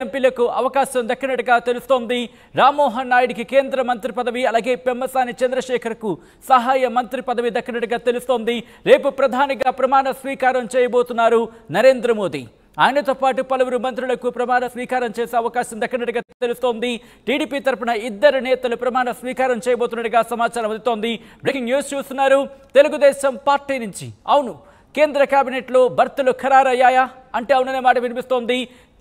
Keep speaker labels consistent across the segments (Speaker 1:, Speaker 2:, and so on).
Speaker 1: ఎంపీలకు అవకాశం దక్కినట్టుగా తెలుస్తోంది. రామ్మోహన్ నాయుడికి కేంద్ర మంత్రి పదవి, అలాగే పెమ్మసాని చంద్రశేఖర్కు సహాయ మంత్రి పదవి దక్కినట్టుగా తెలుస్తోంది. రేపు ప్రధానిగా ప్రమాణ స్వీకారం చేయబోతున్నారు నరేంద్ర మోదీ. ఆయనతో పాటు పలువురు మంత్రులకు ప్రమాణ స్వీకారం చేసే అవకాశం దక్కినట్టుగా తెలుస్తోంది. టీడీపీ తరపున ఇద్దరు నేతలు ప్రమాణ స్వీకారం చేయబోతున్నట్టుగా సమాచారం అందుతోంది. బ్రేకింగ్ న్యూస్ చూస్తున్నారు. తెలుగుదేశం పార్టీ నుంచి అవును, కేంద్ర కేబినెట్లో భర్తలు ఖరారయ్యాయా అంటే అవుననే మాట వినిపిస్తోంది.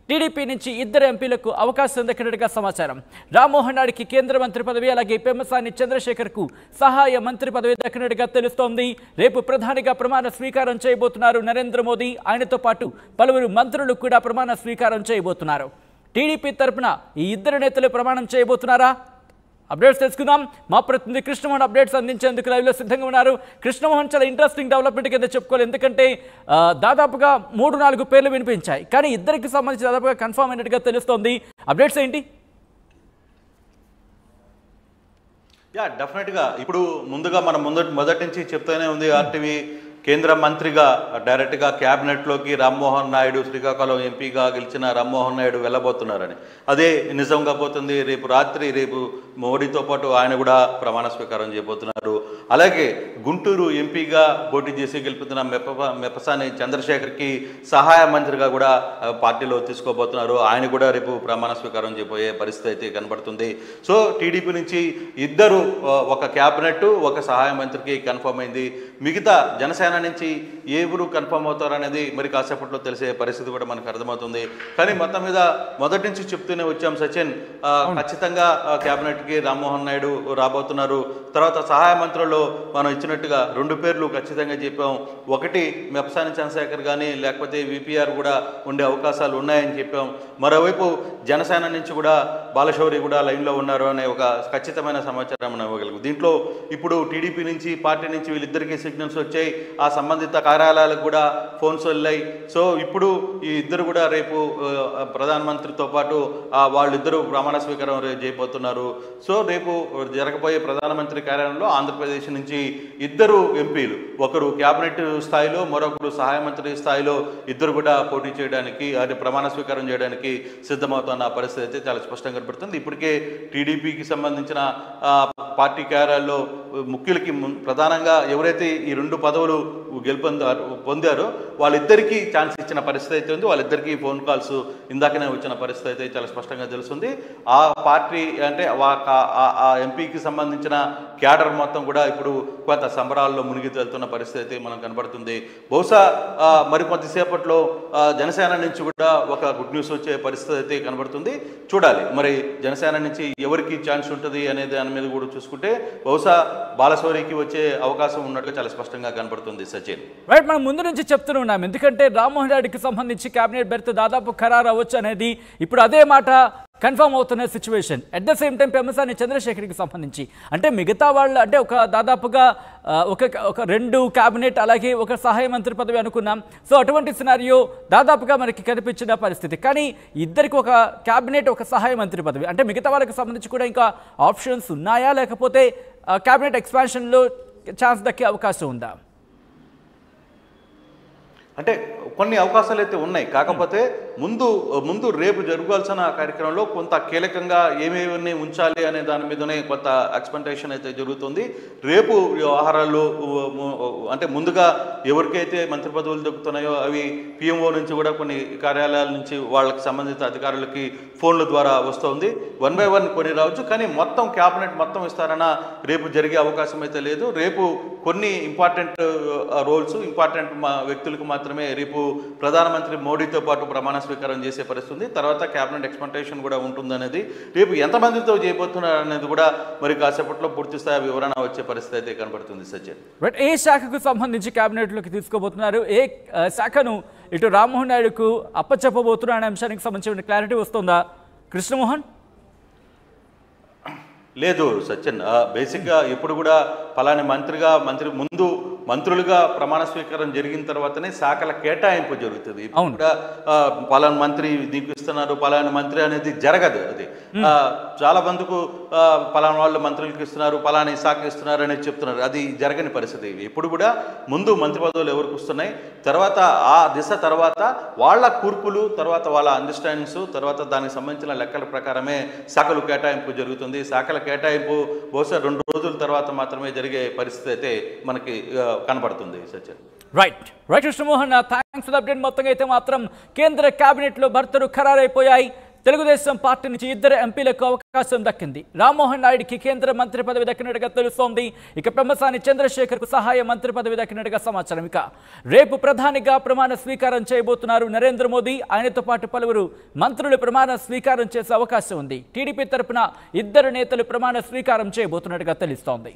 Speaker 1: టీడీపీ నుంచి ఇద్దరు ఎంపీలకు అవకాశం దక్కినట్టుగా సమాచారం. రామ్మోహన్ నాయుడికి కేంద్ర మంత్రి పదవి, అలాగే పెమ్మసాని చంద్రశేఖర్కు సహాయ మంత్రి పదవి దక్కినట్టుగా తెలుస్తోంది. రేపు ప్రధానిగా ప్రమాణ స్వీకారం చేయబోతున్నారు నరేంద్ర మోదీ. ఆయనతో పాటు పలువురు మంత్రులు కూడా ప్రమాణ స్వీకారం చేయబోతున్నారు. టీడీపీ తరపున ఈ ఇద్దరు నేతలు ప్రమాణం చేయబోతున్నారా? అప్డేట్స్ తెలుసుకుందాం. మా ప్రతినిధి కృష్ణమోహన్ అప్డేట్స్ అందించేందుకు లైవ్లో సిద్ధంగా ఉన్నారు. కృష్ణమోహన్, చాలా ఇంట్రెస్టింగ్ డెవలప్మెంట్ కింద చెప్పుకోవాలి. ఎందుకంటే దాదాపుగా 3-4 పేర్లు వినిపించాయి, కానీ ఇద్దరికి సంబంధించి దాదాపుగా కన్ఫర్మ్ అయినట్టుగా తెలుస్తోంది. అప్డేట్స్ ఏంటి?
Speaker 2: డెఫినెట్గా ఇప్పుడు ముందుగా మనం మొదటి నుంచి చెప్తూనే ఉంది, ఆర్టీవీ కేంద్ర మంత్రిగా డైరెక్ట్గా క్యాబినెట్లోకి రామ్మోహన్ నాయుడు, శ్రీకాకుళం ఎంపీగా గెలిచిన రామ్మోహన్ నాయుడు వెళ్ళబోతున్నారని. అదే నిజంగా పోతుంది. రేపు మోడీతో పాటు ఆయన కూడా ప్రమాణ స్వీకారం చేయబోతున్నారు. అలాగే గుంటూరు ఎంపీగా పోటీ చేసి గెలుపుతున్న మెప్పసాని చంద్రశేఖర్కి సహాయ మంత్రిగా కూడా పార్టీలో తీసుకోబోతున్నారు. ఆయన కూడా రేపు ప్రమాణ స్వీకారం చేయబోయే పరిస్థితి అయితే కనబడుతుంది. సో టీడీపీ నుంచి ఇద్దరు, ఒక క్యాబినెట్, ఒక సహాయ మంత్రికి కన్ఫర్మ్ అయింది. మిగతా జనసేన నుంచి ఎవరు కన్ఫర్మ్ అవుతారు అనేది మరి కాసేపట్లో తెలిసే పరిస్థితి కూడా మనకు అర్థమవుతుంది. కానీ మొత్తం మీద మొదటి నుంచి చెప్తూనే వచ్చాం సచిన్, ఖచ్చితంగా క్యాబినెట్కి రామ్మోహన్ నాయుడు రాబోతున్నారు. తర్వాత సహాయ మంత్రుల్లో మనం ఇచ్చినట్టుగా 2 పేర్లు ఖచ్చితంగా చెప్పాం. ఒకటి మెప్పసాని చంద్రశేఖర్ కానీ లేకపోతే విపిఆర్ కూడా ఉండే అవకాశాలు ఉన్నాయని చెప్పాం. మరోవైపు జనసేన నుంచి కూడా బాలశౌరి కూడా లైన్లో ఉన్నారు అనే ఒక ఖచ్చితమైన సమాచారం మనం ఇవ్వగలం. దీంట్లో ఇప్పుడు టీడీపీ నుంచి, పార్టీ నుంచి వీళ్ళిద్దరికీ సిగ్నల్స్ వచ్చాయి. ఆ సంబంధిత కార్యాలయాలకు కూడా ఫోన్స్ వెళ్ళాయి. సో ఇప్పుడు ఈ ఇద్దరు కూడా రేపు ప్రధానమంత్రితో పాటు వాళ్ళిద్దరూ ప్రమాణ స్వీకారం చేయబోతున్నారు. సో రేపు జరగబోయే ప్రధానమంత్రి కార్యాలయంలో ఆంధ్రప్రదేశ్ నుంచి ఇద్దరు ఎంపీలు, ఒకరు క్యాబినెట్ స్థాయిలో, మరొకరు సహాయ మంత్రి స్థాయిలో ఇద్దరు కూడా పోటీ చేయడానికి, అది ప్రమాణ స్వీకారం చేయడానికి సిద్ధమవుతున్న పరిస్థితి అయితే చాలా స్పష్టంగా కనబడుతుంది. ఇప్పటికే టీడీపీకి సంబంధించిన పార్టీ కార్యాలయాల్లో ముఖ్యులకి ప్రధానంగా ఎవరైతే ఈ 2 పదవులు పొందారో వాళ్ళిద్దరికీ ఛాన్స్ ఇచ్చిన పరిస్థితి అయితే ఉంది. వాళ్ళిద్దరికీ ఫోన్ కాల్స్ ఇందాకనే వచ్చిన పరిస్థితి అయితే చాలా స్పష్టంగా తెలుస్తుంది. ఆ పార్టీ అంటే ఆ ఎంపీకి సంబంధించిన క్యాడర్ మొత్తం కూడా ఇప్పుడు కొంత సంబరాల్లో మునిగి తేలుతున్న పరిస్థితి అయితే మనం కనబడుతుంది. బహుశా మరికొద్దిసేపట్లో జనసేన నుంచి కూడా ఒక గుడ్ న్యూస్ వచ్చే పరిస్థితి అయితే కనబడుతుంది. చూడాలి మరి జనసేన నుంచి ఎవరికి ఛాన్స్ ఉంటుంది అనే దాని మీద కూడా చూసుకుంటే బహుశా బాలశౌరికి వచ్చే అవకాశం ఉన్నట్టుగా చాలా స్పష్టంగా కనబడుతుంది. సచిన్,
Speaker 1: రైట్, మనం ముందు నుంచి చెప్తున్నాం. ఎందుకంటే రామ్మోహన్ రెడ్డికి సంబంధించి కేబినెట్ బెర్త్ దాదాపు ఖరారు అవ్వచ్చు అనేది ఇప్పుడు అదే మాట కన్ఫర్మ్ అవుతున్న situation. At the same time Pemmasani చంద్రశేఖర్కి సంబంధించి అంటే మిగతా వాళ్ళు అంటే ఒక దాదాపుగా ఒక 2 క్యాబినెట్, అలాగే ఒక సహాయ మంత్రి పదవి అనుకున్నాం. సో అటువంటి సినారియో దాదాపుగా మనకి కనిపించిన పరిస్థితి. కానీ ఇద్దరికి ఒక క్యాబినెట్, ఒక సహాయ మంత్రి పదవి అంటే మిగతా వాళ్ళకి సంబంధించి కూడా ఇంకా ఆప్షన్స్ ఉన్నాయా, లేకపోతే క్యాబినెట్ ఎక్స్పాన్షన్లో ఛాన్స్ దక్కే అవకాశం ఉందా?
Speaker 2: అంటే కొన్ని అవకాశాలు అయితే ఉన్నాయి. కాకపోతే ముందు రేపు జరగాల్సిన కార్యక్రమంలో కొంత కీలకంగా ఏమేమి ఉంచాలి అనే దాని మీదనే కొంత ఎక్స్పెక్టేషన్ అయితే జరుగుతుంది. రేపు వ్యవహారాల్లో అంటే ముందుగా ఎవరికైతే మంత్రి పదవులు దొరుకుతున్నాయో అవి పిఎంఓ నుంచి కూడా కొన్ని కార్యాలయాల నుంచి వాళ్ళకి సంబంధిత అధికారులకి ఫోన్ల ద్వారా వస్తుంది. 1 by 1 కొన్ని రావచ్చు, కానీ మొత్తం క్యాబినెట్ మొత్తం ఇస్తారన్న రేపు జరిగే అవకాశం అయితే లేదు. రేపు కొన్ని ఇంపార్టెంట్ రోల్స్, ఇంపార్టెంట్ వ్యక్తులకు మాత్రమే రేపు ప్రధానమంత్రి మోడీతో పాటు ప్రమాణ స్వీకారం చేసే పరిస్థితి. తర్వాత క్యాబినెట్ ఎక్స్పెక్టేషన్ కూడా ఉంటుందనేది, రేపు ఎంతమందితో చేయబోతున్నారు అనేది కూడా మరి కాసేపట్లో పూర్తి స్థాయి వివరణ వచ్చే పరిస్థితి అయితే కనబడుతుంది. సచిన్,
Speaker 1: బట్ ఏ శాఖకు సంబంధించి క్యాబినెట్లోకి తీసుకోబోతున్నారు, ఏ శాఖను ఇటు రామ్మోహన్ నాయుడుకు అప్పచెప్పబోతున్నారు అనే అంశానికి సంబంధించిన క్లారిటీ వస్తుందా కృష్ణమోహన్?
Speaker 2: లేదు సచిన్, బేసిక్గా ఎప్పుడు కూడా పలాని మంత్రులుగా ప్రమాణ స్వీకారం జరిగిన తర్వాతనే శాఖల కేటాయింపు జరుగుతుంది. కూడా పలాని మంత్రి దీనికి ఇస్తున్నారు, పలాని మంత్రి అనేది జరగదు. అది చాలా మందికి పలానా వాళ్ళు మంత్రులకు ఇస్తున్నారు, పలానా శాఖ ఇస్తున్నారు అనేది చెప్తున్నారు. అది జరగని పరిస్థితి. ఎప్పుడు కూడా ముందు మంత్రి పదవులు ఎవరికి వస్తున్నాయి, తర్వాత ఆ దిశ తర్వాత వాళ్ళ కూర్పులు, తర్వాత వాళ్ళ అండర్స్టాండింగ్స్, తర్వాత దానికి సంబంధించిన లెక్కల ప్రకారమే శాఖలు కేటాయింపు జరుగుతుంది. శాఖల కేటాయింపు బహుశా 2 రోజుల తర్వాత మాత్రమే జరిగే పరిస్థితి అయితే మనకి కనబడుతుంది. సత్యం.
Speaker 1: Right Krishnamohan, thanks for the update. మొత్తంగా అయితే మాత్రం కేంద్ర కేబినెట్లో భర్తలు ఖరారైపోయాయి. తెలుగుదేశం పార్టీ నుంచి 2 ఎంపీలకు అవకాశం దక్కింది. రామ్మోహన్ నాయుడికి కేంద్ర మంత్రి పదవి దక్కినట్టుగా తెలుస్తోంది. ఇక పెమ్మసాని చంద్రశేఖర్కు సహాయ మంత్రి పదవి దక్కినట్టుగా సమాచారం. ఇక రేపు ప్రధానిగా ప్రమాణ స్వీకారం చేయబోతున్నారు నరేంద్ర మోదీ. ఆయనతో పాటు పలువురు మంత్రులు ప్రమాణ స్వీకారం చేసే అవకాశం ఉంది. టీడీపీ తరపున 2 నేతలు ప్రమాణ స్వీకారం చేయబోతున్నట్టుగా తెలుస్తోంది.